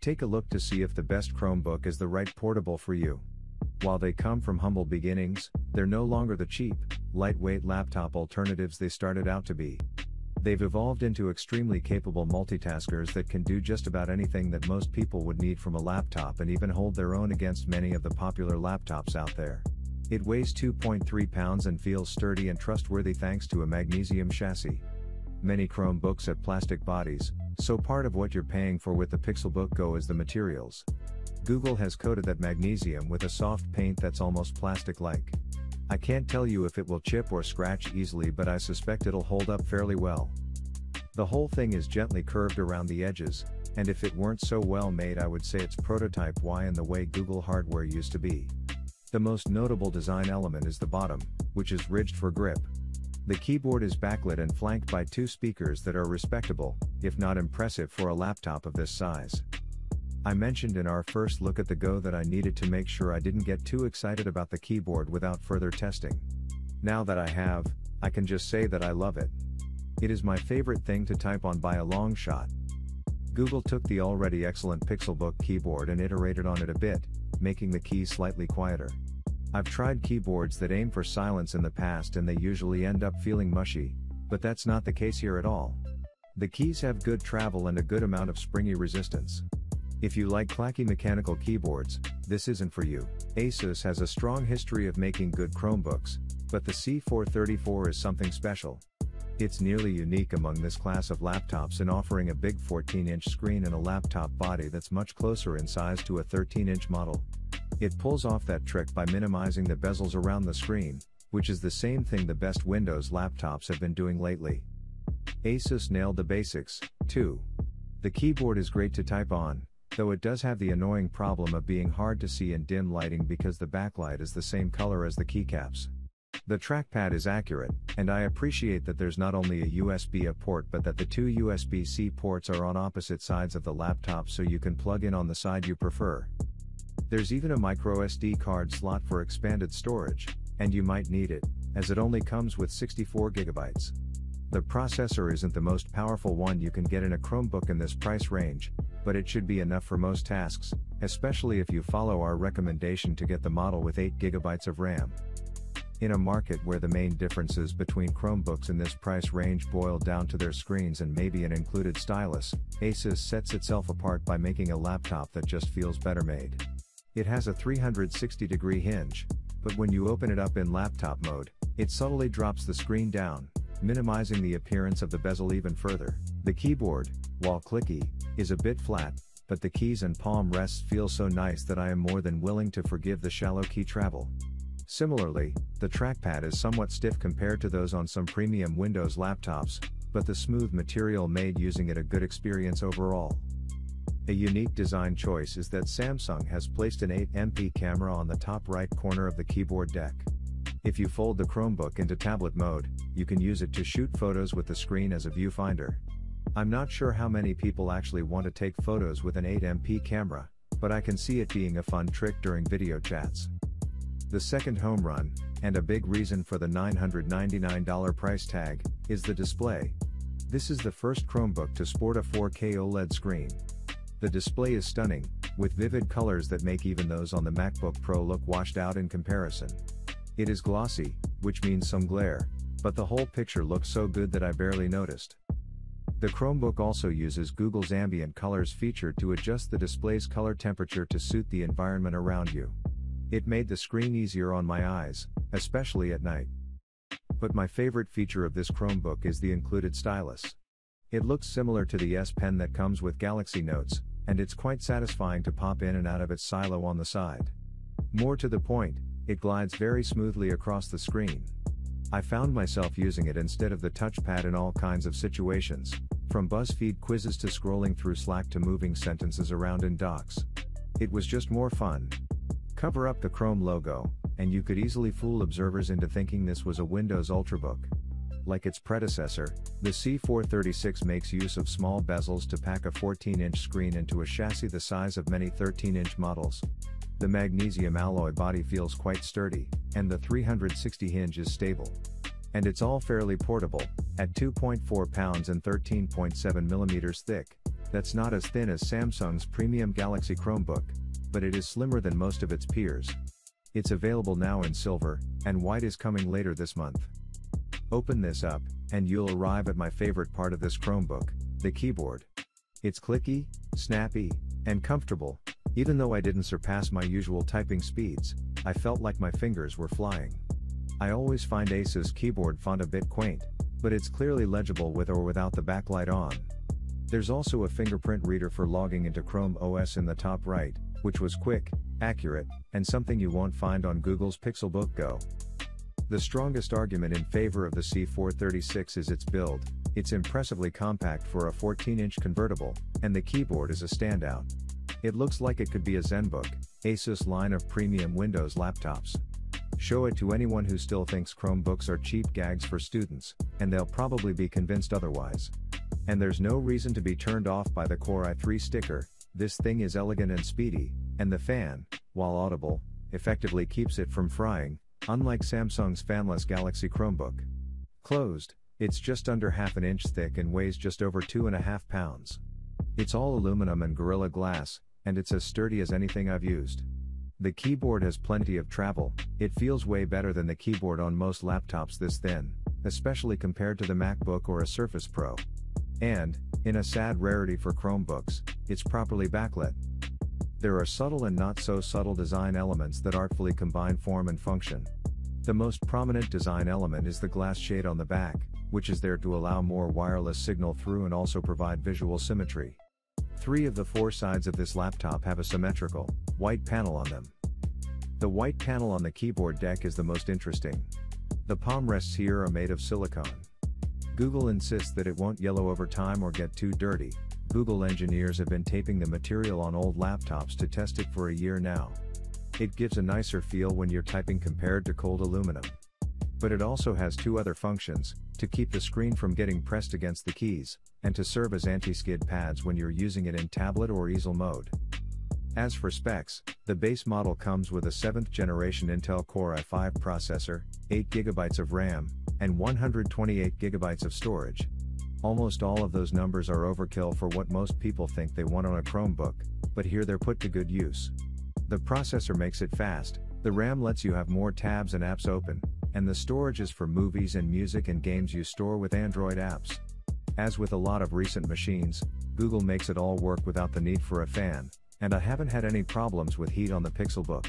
Take a look to see if the best Chromebook is the right portable for you. While they come from humble beginnings, they're no longer the cheap, lightweight laptop alternatives they started out to be. They've evolved into extremely capable multitaskers that can do just about anything that most people would need from a laptop and even hold their own against many of the popular laptops out there. It weighs 2.3 pounds and feels sturdy and trustworthy thanks to a magnesium chassis. Many Chromebooks have plastic bodies, so part of what you're paying for with the Pixelbook Go is the materials. Google has coated that magnesium with a soft paint that's almost plastic-like. I can't tell you if it will chip or scratch easily, but I suspect it'll hold up fairly well. The whole thing is gently curved around the edges, and if it weren't so well made I would say it's prototype Y in the way Google hardware used to be. The most notable design element is the bottom, which is ridged for grip. The keyboard is backlit and flanked by two speakers that are respectable, if not impressive for a laptop of this size. I mentioned in our first look at the Go that I needed to make sure I didn't get too excited about the keyboard without further testing. Now that I have, I can just say that I love it. It is my favorite thing to type on by a long shot. Google took the already excellent Pixelbook keyboard and iterated on it a bit, making the keys slightly quieter. I've tried keyboards that aim for silence in the past and they usually end up feeling mushy, but that's not the case here at all. The keys have good travel and a good amount of springy resistance. If you like clacky mechanical keyboards, this isn't for you. Asus has a strong history of making good Chromebooks, but the C434 is something special. It's nearly unique among this class of laptops in offering a big 14-inch screen and a laptop body that's much closer in size to a 13-inch model. It pulls off that trick by minimizing the bezels around the screen, which is the same thing the best Windows laptops have been doing lately. Asus nailed the basics, too. The keyboard is great to type on, though it does have the annoying problem of being hard to see in dim lighting because the backlight is the same color as the keycaps. The trackpad is accurate, and I appreciate that there's not only a USB-A port but that the two USB-C ports are on opposite sides of the laptop so you can plug in on the side you prefer. There's even a microSD card slot for expanded storage, and you might need it, as it only comes with 64 GB. The processor isn't the most powerful one you can get in a Chromebook in this price range, but it should be enough for most tasks, especially if you follow our recommendation to get the model with 8 GB of RAM. In a market where the main differences between Chromebooks in this price range boil down to their screens and maybe an included stylus, Asus sets itself apart by making a laptop that just feels better made. It has a 360-degree hinge, but when you open it up in laptop mode, it subtly drops the screen down, minimizing the appearance of the bezel even further. The keyboard, while clicky, is a bit flat, but the keys and palm rests feel so nice that I am more than willing to forgive the shallow key travel. Similarly, the trackpad is somewhat stiff compared to those on some premium Windows laptops, but the smooth material made using it a good experience overall. A unique design choice is that Samsung has placed an 8MP camera on the top right corner of the keyboard deck. If you fold the Chromebook into tablet mode, you can use it to shoot photos with the screen as a viewfinder. I'm not sure how many people actually want to take photos with an 8MP camera, but I can see it being a fun trick during video chats. The second home run, and a big reason for the $999 price tag, is the display. This is the first Chromebook to sport a 4K OLED screen. The display is stunning, with vivid colors that make even those on the MacBook Pro look washed out in comparison. It is glossy, which means some glare, but the whole picture looks so good that I barely noticed. The Chromebook also uses Google's ambient colors feature to adjust the display's color temperature to suit the environment around you. It made the screen easier on my eyes, especially at night. But my favorite feature of this Chromebook is the included stylus. It looks similar to the S Pen that comes with Galaxy Notes, and it's quite satisfying to pop in and out of its silo on the side. More to the point, it glides very smoothly across the screen. I found myself using it instead of the touchpad in all kinds of situations, from BuzzFeed quizzes to scrolling through Slack to moving sentences around in docs. It was just more fun. Cover up the Chrome logo, and you could easily fool observers into thinking this was a Windows Ultrabook. Like its predecessor, the C436 makes use of small bezels to pack a 14-inch screen into a chassis the size of many 13-inch models. The magnesium alloy body feels quite sturdy, and the 360 hinge is stable. And it's all fairly portable, at 2.4 pounds and 13.7 millimeters thick. That's not as thin as Samsung's premium Galaxy Chromebook, but it is slimmer than most of its peers. It's available now in silver, and white is coming later this month. Open this up, and you'll arrive at my favorite part of this Chromebook, the keyboard. It's clicky, snappy, and comfortable. Even though I didn't surpass my usual typing speeds, I felt like my fingers were flying. I always find Asus keyboard font a bit quaint, but it's clearly legible with or without the backlight on. There's also a fingerprint reader for logging into Chrome OS in the top right, which was quick, accurate, and something you won't find on Google's Pixelbook Go. The strongest argument in favor of the C436 is its build. It's impressively compact for a 14-inch convertible, and the keyboard is a standout. It looks like it could be a ZenBook, Asus line of premium Windows laptops. Show it to anyone who still thinks Chromebooks are cheap gags for students, and they'll probably be convinced otherwise. And there's no reason to be turned off by the Core i3 sticker. This thing is elegant and speedy, and the fan, while audible, effectively keeps it from frying, unlike Samsung's fanless Galaxy Chromebook. Closed, it's just under half an inch thick and weighs just over 2.5 pounds. It's all aluminum and Gorilla Glass, and it's as sturdy as anything I've used. The keyboard has plenty of travel. It feels way better than the keyboard on most laptops this thin, especially compared to the MacBook or a Surface Pro. And, in a sad rarity for Chromebooks, it's properly backlit. There are subtle and not so subtle design elements that artfully combine form and function. The most prominent design element is the glass shade on the back, which is there to allow more wireless signal through and also provide visual symmetry. 3 of the 4 sides of this laptop have a symmetrical, white panel on them. The white panel on the keyboard deck is the most interesting. The palm rests here are made of silicone. Google insists that it won't yellow over time or get too dirty. Google engineers have been taping the material on old laptops to test it for a year now. It gives a nicer feel when you're typing compared to cold aluminum. But it also has 2 other functions: to keep the screen from getting pressed against the keys, and to serve as anti-skid pads when you're using it in tablet or easel mode. As for specs, the base model comes with a 7th generation Intel Core i5 processor, 8GB of RAM, and 128GB of storage. Almost all of those numbers are overkill for what most people think they want on a Chromebook, but here they're put to good use. The processor makes it fast, the RAM lets you have more tabs and apps open, and the storage is for movies and music and games you store with Android apps. As with a lot of recent machines, Google makes it all work without the need for a fan, and I haven't had any problems with heat on the Pixelbook.